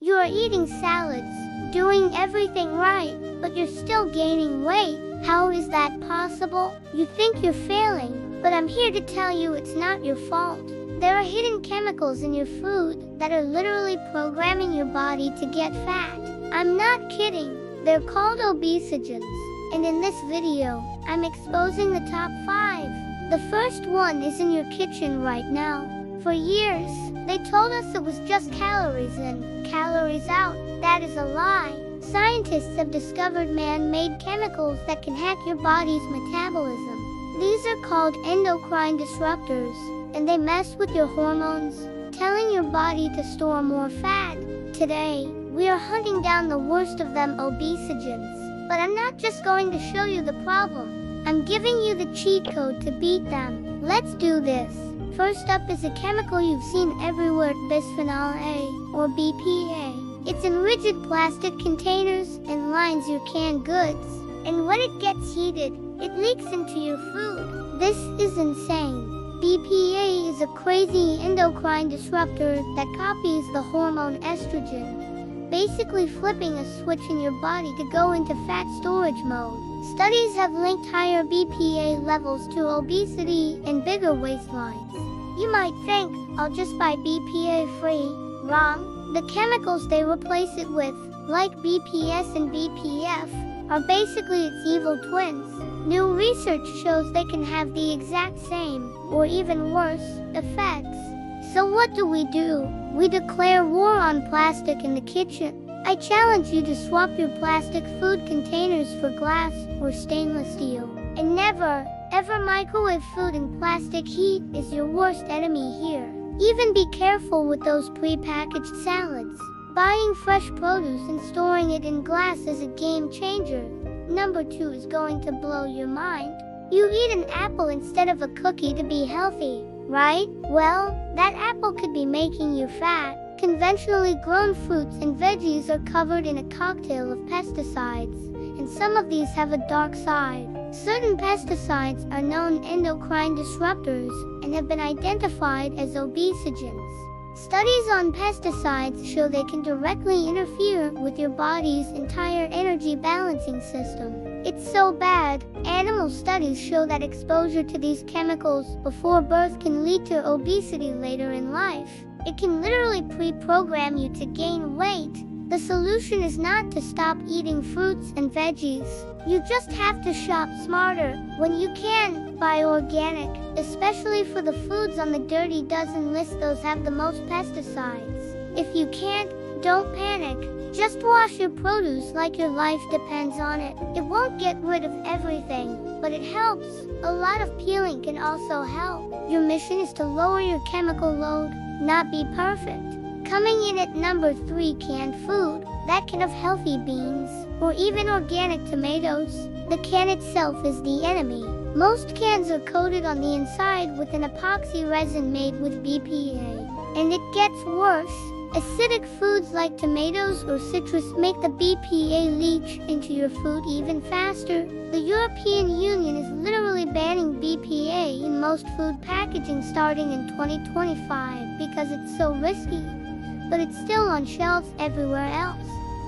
You are eating salads, doing everything right, but you're still gaining weight. How is that possible? You think you're failing, but I'm here to tell you it's not your fault. There are hidden chemicals in your food that are literally programming your body to get fat. I'm not kidding. They're called obesogens, and in this video, I'm exposing the top 5. The first one is in your kitchen right now. For years, they told us it was just calories in, calories out. That is a lie. Scientists have discovered man-made chemicals that can hack your body's metabolism. These are called endocrine disruptors, and they mess with your hormones, telling your body to store more fat. Today, we are hunting down the worst of them, obesogens. But I'm not just going to show you the problem. I'm giving you the cheat code to beat them. Let's do this. First up is a chemical you've seen everywhere, bisphenol A, or BPA. It's in rigid plastic containers and lines your canned goods. And when it gets heated, it leaks into your food. This is insane. BPA is a crazy endocrine disruptor that copies the hormone estrogen, basically flipping a switch in your body to go into fat storage mode. Studies have linked higher BPA levels to obesity and bigger waistlines. You might think, I'll just buy BPA-free. Wrong. The chemicals they replace it with, like BPS and BPF, are basically its evil twins. New research shows they can have the exact same, or even worse, effects. So what do? We declare war on plastic in the kitchen. I challenge you to swap your plastic food containers for glass or stainless steel. And never, ever microwave food in plastic. Heat is your worst enemy here. Even be careful with those pre-packaged salads. Buying fresh produce and storing it in glass is a game changer. Number 2 is going to blow your mind. You eat an apple instead of a cookie to be healthy, right? Well, that apple could be making you fat. Conventionally grown fruits and veggies are covered in a cocktail of pesticides, and some of these have a dark side. Certain pesticides are known endocrine disruptors and have been identified as obesogens. Studies on pesticides show they can directly interfere with your body's entire energy balancing system. It's so bad, animal studies show that exposure to these chemicals before birth can lead to obesity later in life. It can literally pre-program you to gain weight. The solution is not to stop eating fruits and veggies. You just have to shop smarter. When you can, buy organic, especially for the foods on the Dirty Dozen list. Those have the most pesticides. If you can't, don't panic. Just wash your produce like your life depends on it. It won't get rid of everything, but it helps. A lot of peeling can also help. Your mission is to lower your chemical load, not be perfect. Coming in at number 3, canned food. That can have healthy beans, or even organic tomatoes. The can itself is the enemy. Most cans are coated on the inside with an epoxy resin made with BPA. And it gets worse. Acidic foods like tomatoes or citrus make the BPA leach into your food even faster. The European Union is literally banning BPA in most food packaging starting in 2025 because it's so risky. But it's still on shelves everywhere else.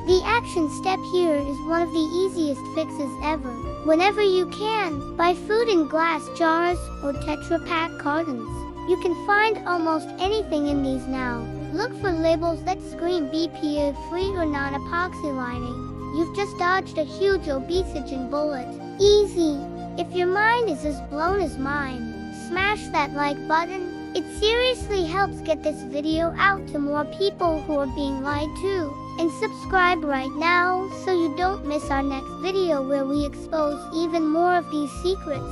The action step here is one of the easiest fixes ever. Whenever you can, buy food in glass jars or Tetra Pak cartons. You can find almost anything in these now. Look for labels that scream BPA-free or non-epoxy lining. You've just dodged a huge obesogen bullet. Easy. If your mind is as blown as mine, smash that like button. It seriously helps get this video out to more people who are being lied to. And subscribe right now so you don't miss our next video where we expose even more of these secrets.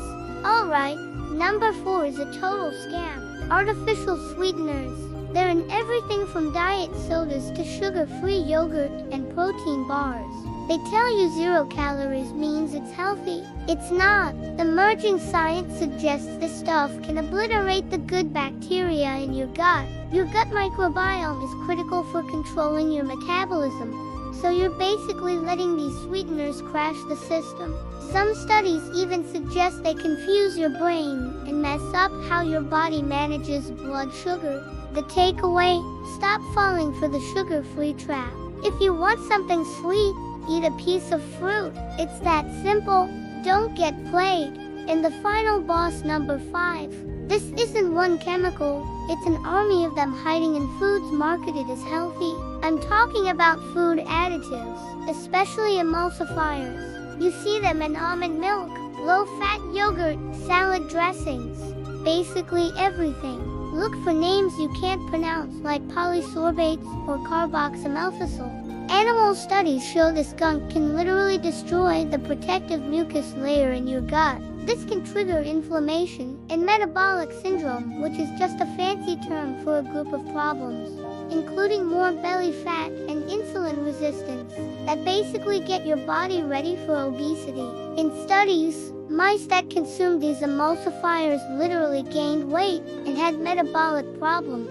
Alright, number 4 is a total scam. Artificial sweeteners. They're in everything from diet sodas to sugar-free yogurt and protein bars. They tell you 0 calories means it's healthy. It's not. Emerging science suggests this stuff can obliterate the good bacteria in your gut. Your gut microbiome is critical for controlling your metabolism, so you're basically letting these sweeteners crash the system. Some studies even suggest they confuse your brain and mess up how your body manages blood sugar. The takeaway: stop falling for the sugar-free trap. If you want something sweet, eat a piece of fruit. It's that simple. Don't get played. And the final boss, number 5. This isn't one chemical, it's an army of them hiding in foods marketed as healthy. I'm talking about food additives, especially emulsifiers. You see them in almond milk, low-fat yogurt, salad dressings, basically everything. Look for names you can't pronounce like polysorbates or carboxymelphasyl. Animal studies show this gunk can literally destroy the protective mucus layer in your gut. This can trigger inflammation and metabolic syndrome, which is just a fancy term for a group of problems, including more belly fat and insulin resistance, that basically get your body ready for obesity. In studies, mice that consumed these emulsifiers literally gained weight and had metabolic problems.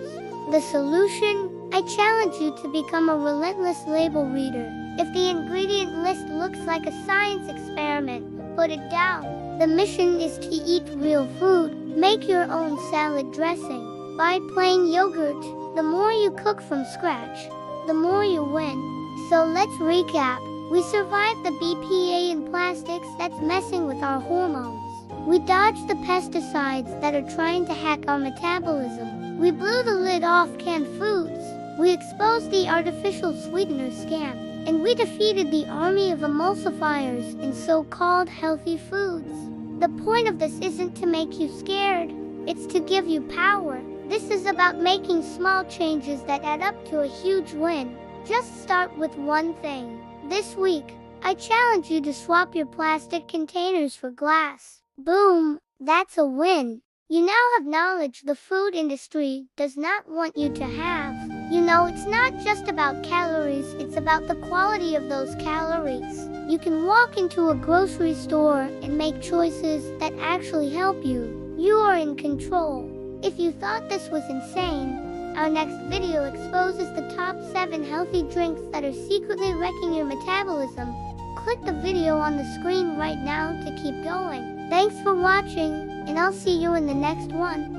The solution? I challenge you to become a relentless label reader. If the ingredient list looks like a science experiment, put it down. The mission is to eat real food. Make your own salad dressing. Buy plain yogurt. The more you cook from scratch, the more you win. So let's recap. We survived the BPA in plastics that's messing with our hormones. We dodged the pesticides that are trying to hack our metabolism. We blew the lid off canned foods. We exposed the artificial sweetener scam. And we defeated the army of emulsifiers in so-called healthy foods. The point of this isn't to make you scared. It's to give you power. This is about making small changes that add up to a huge win. Just start with one thing. This week, I challenge you to swap your plastic containers for glass. Boom! That's a win. You now have knowledge the food industry does not want you to have. You know, it's not just about calories, it's about the quality of those calories. You can walk into a grocery store and make choices that actually help you. You are in control. If you thought this was insane, our next video exposes the top 7 healthy drinks that are secretly wrecking your metabolism. Click the video on the screen right now to keep going. Thanks for watching, and I'll see you in the next one.